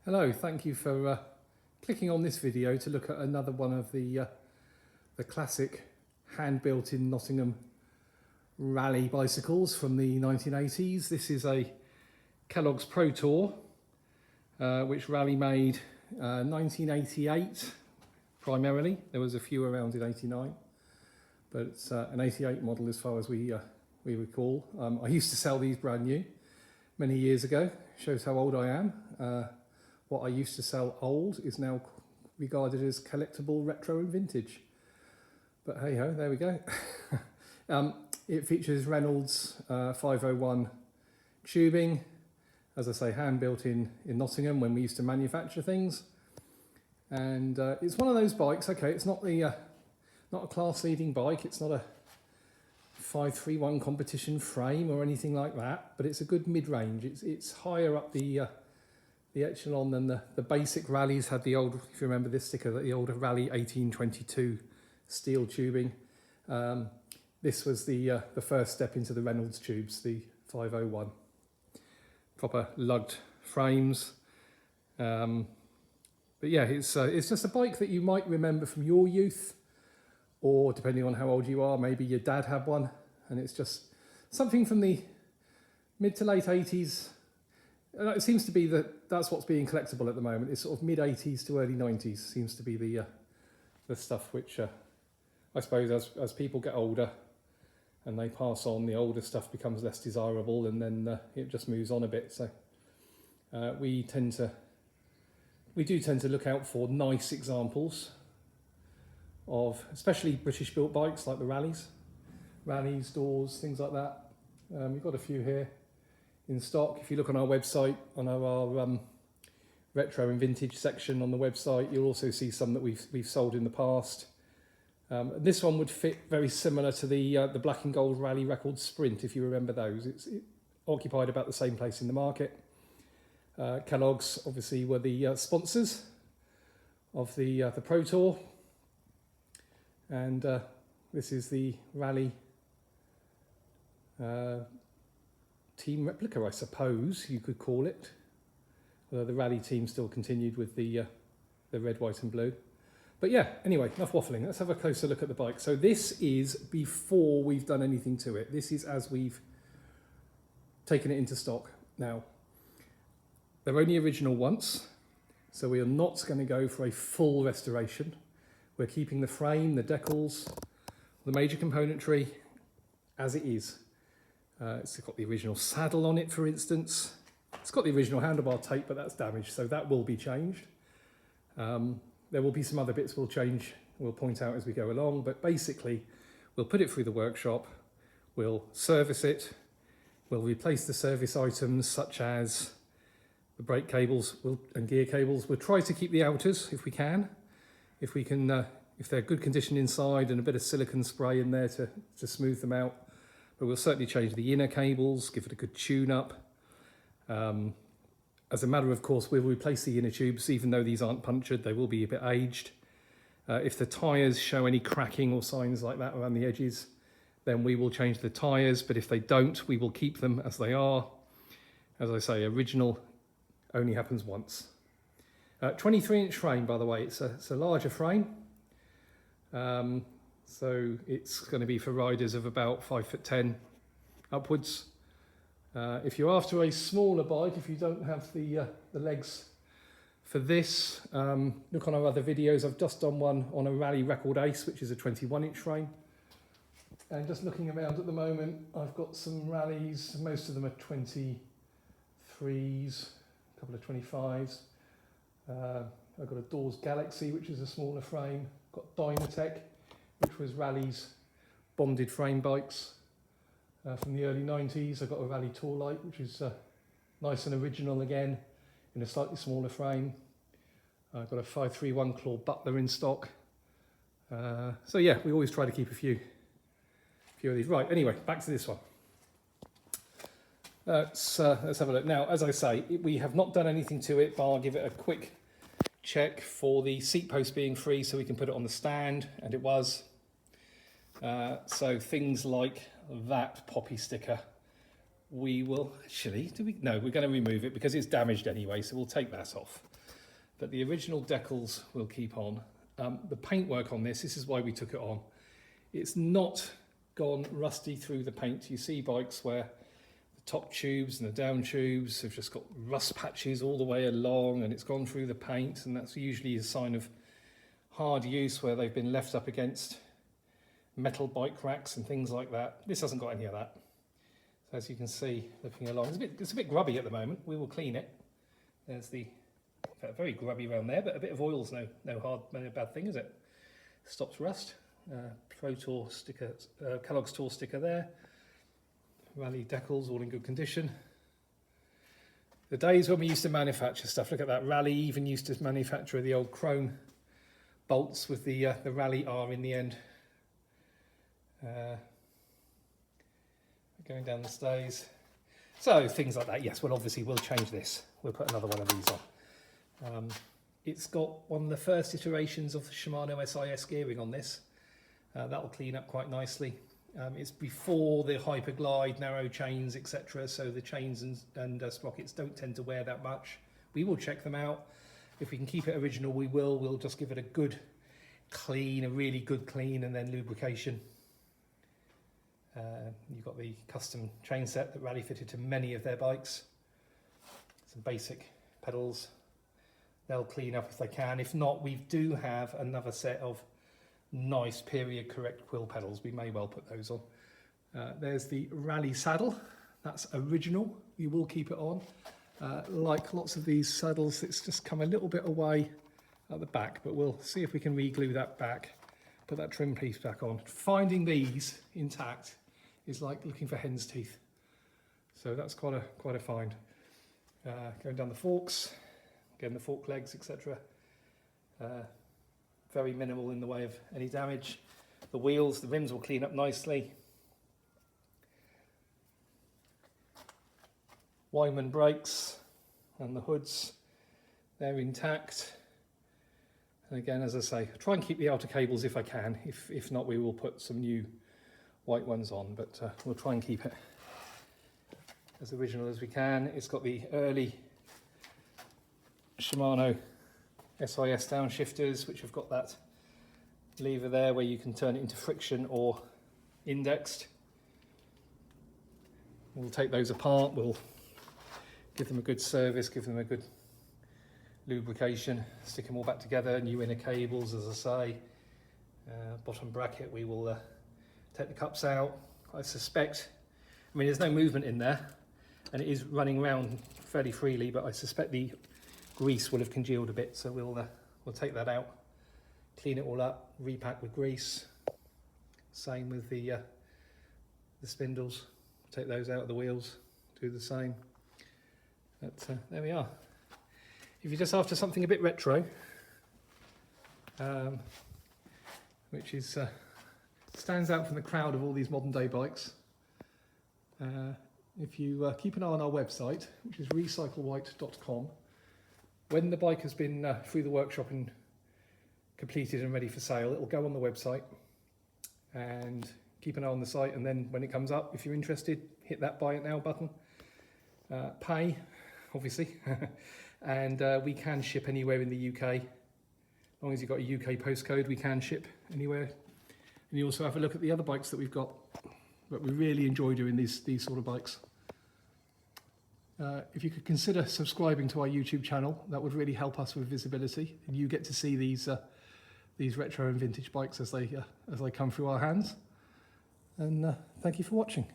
Hello, thank you for clicking on this video to look at another one of the classic hand-built in Nottingham Raleigh bicycles from the 1980s. This is a Kellogg's Pro Tour, which Raleigh made 1988 primarily. There was a few around in 89, but it's an 88 model as far as we recall. I used to sell these brand new many years ago. Shows how old I am. What I used to sell old is now regarded as collectible, retro and vintage. But hey ho, there we go. It features Reynolds 501 tubing, as I say, hand built in Nottingham when we used to manufacture things. And it's one of those bikes, okay, it's not a class leading bike, it's not a 531 competition frame or anything like that, but it's a good mid-range. It's higher up the echelon than the basic Rallies had the old, if you remember this sticker, the old Raleigh 1822 steel tubing. This was the first step into the Reynolds tubes, the 501. Proper lugged frames. But yeah, it's just a bike that you might remember from your youth, or depending on how old you are, maybe your dad had one, and it's just something from the mid to late 80s. And it seems to be that's what's being collectible at the moment. It's sort of mid 80s to early 90s seems to be the stuff which I suppose as people get older and they pass on, the older stuff becomes less desirable, and then it just moves on a bit. So we do tend to look out for nice examples of especially British built bikes like the Rallies, doors, things like that. We've got a few here in stock. If you look on our website, on our retro and vintage section on the website, you'll also see some that we've sold in the past. This one would fit very similar to the black and gold Raleigh Record Sprint, if you remember those. It occupied about the same place in the market. Kellogg's obviously were the sponsors of the Pro Tour, and this is the Raleigh team replica, I suppose you could call it. Although the Raleigh team still continued with the red, white and blue. But yeah, anyway, enough waffling. Let's have a closer look at the bike. So this is before we've done anything to it. This is as we've taken it into stock. Now, they're only original once, so we are not going to go for a full restoration. We're keeping the frame, the decals, the major componentry as it is. It's got the original saddle on it, for instance. It's got the original handlebar tape, but that's damaged, so that will be changed. There will be some other bits we'll change, we'll point out as we go along, but basically we'll put it through the workshop, we'll service it, we'll replace the service items such as the brake cables and gear cables. We'll try to keep the outers if we can. If they're good condition inside, and a bit of silicone spray in there to smooth them out. But we'll certainly change the inner cables, give it a good tune up. As a matter of course, we'll replace the inner tubes, even though these aren't punctured, they will be a bit aged. If the tyres show any cracking or signs like that around the edges, then we will change the tyres, but if they don't, we will keep them as they are. As I say, original only happens once. 23-inch frame, by the way, it's a larger frame. So it's going to be for riders of about 5'10" upwards. If you're after a smaller bike, if you don't have the legs for this, look on our other videos. I've just done one on a Raleigh Record Ace, which is a 21-inch frame. And just looking around at the moment, I've got some Rallies. Most of them are 23s, a couple of 25s. I've got a Doors Galaxy, which is a smaller frame. Got Dynatech, which was Raleigh's bonded frame bikes from the early 90s. I've got a Raleigh Tour Light, which is nice and original again, in a slightly smaller frame. I've got a 531 Claw Butler in stock. So yeah, we always try to keep a few of these. Right, anyway, back to this one. Let's have a look. Now, as I say, we have not done anything to it, but I'll give it a quick check for the seat post being free so we can put it on the stand, and it was. So things like that poppy sticker we will actually, no, we're going to remove it because it's damaged anyway, so we'll take that off. But the original decals will keep on. The paintwork on this is why we took it on. It's not gone rusty through the paint. You see bikes where the top tubes and the down tubes have just got rust patches all the way along and it's gone through the paint, and that's usually a sign of hard use where they've been left up against metal bike racks and things like that. This hasn't got any of that. So as you can see, looking along, it's a bit grubby at the moment. We will clean it. There's the very grubby around there, but a bit of oil's no bad thing, is it? Stops rust. Pro Tour sticker, Kellogg's Tour sticker there. Raleigh decals all in good condition. The days when we used to manufacture stuff, look at that. Raleigh even used to manufacture the old chrome bolts with the Raleigh R in the end. Going down the stays. So things like that. Yes, well obviously we'll change this. We'll put another one of these on. It's got one of the first iterations of the Shimano SIS gearing on this. That'll clean up quite nicely. It's before the Hyperglide, narrow chains, etc. So the chains and sprockets don't tend to wear that much. We will check them out. If we can keep it original, we will. We'll just give it a good clean, a really good clean, and then lubrication. You've got the custom chain set that Raleigh fitted to many of their bikes. Some basic pedals. They'll clean up if they can. If not, we do have another set of nice period correct quill pedals. We may well put those on. There's the Raleigh saddle. That's original. We will keep it on. Like lots of these saddles, it's just come a little bit away at the back, but we'll see if we can re-glue that back, put that trim piece back on. Finding these intact is like looking for hen's teeth. So that's quite a find. Going down the forks, again the fork legs, etc. Very minimal in the way of any damage. The wheels, the rims will clean up nicely. Wyman brakes and the hoods, they're intact. And again, as I say, try and keep the outer cables if I can. If not, we will put some new white ones on, but we'll try and keep it as original as we can. It's got the early Shimano SIS downshifters, which have got that lever there where you can turn it into friction or indexed. We'll take those apart, we'll give them a good service, give them a good lubrication, stick them all back together, new inner cables, as I say. Bottom bracket, we will take the cups out. I suspect, I mean there's no movement in there and it is running around fairly freely, but I suspect the grease will have congealed a bit, so we'll take that out, clean it all up, repack with grease. Same with the spindles, take those out of the wheels, do the same. But there we are. If you're just after something a bit retro, which is stands out from the crowd of all these modern day bikes, if you keep an eye on our website, which is recyclewight.com, when the bike has been through the workshop and completed and ready for sale, it will go on the website, and keep an eye on the site, and then when it comes up, if you're interested, hit that buy it now button, pay obviously, and we can ship anywhere in the UK. As long as you've got a UK postcode, we can ship anywhere. And you also have a look at the other bikes that we've got, but we really enjoy doing these sort of bikes. If you could consider subscribing to our YouTube channel, that would really help us with visibility, and you get to see these retro and vintage bikes as they come through our hands. And thank you for watching.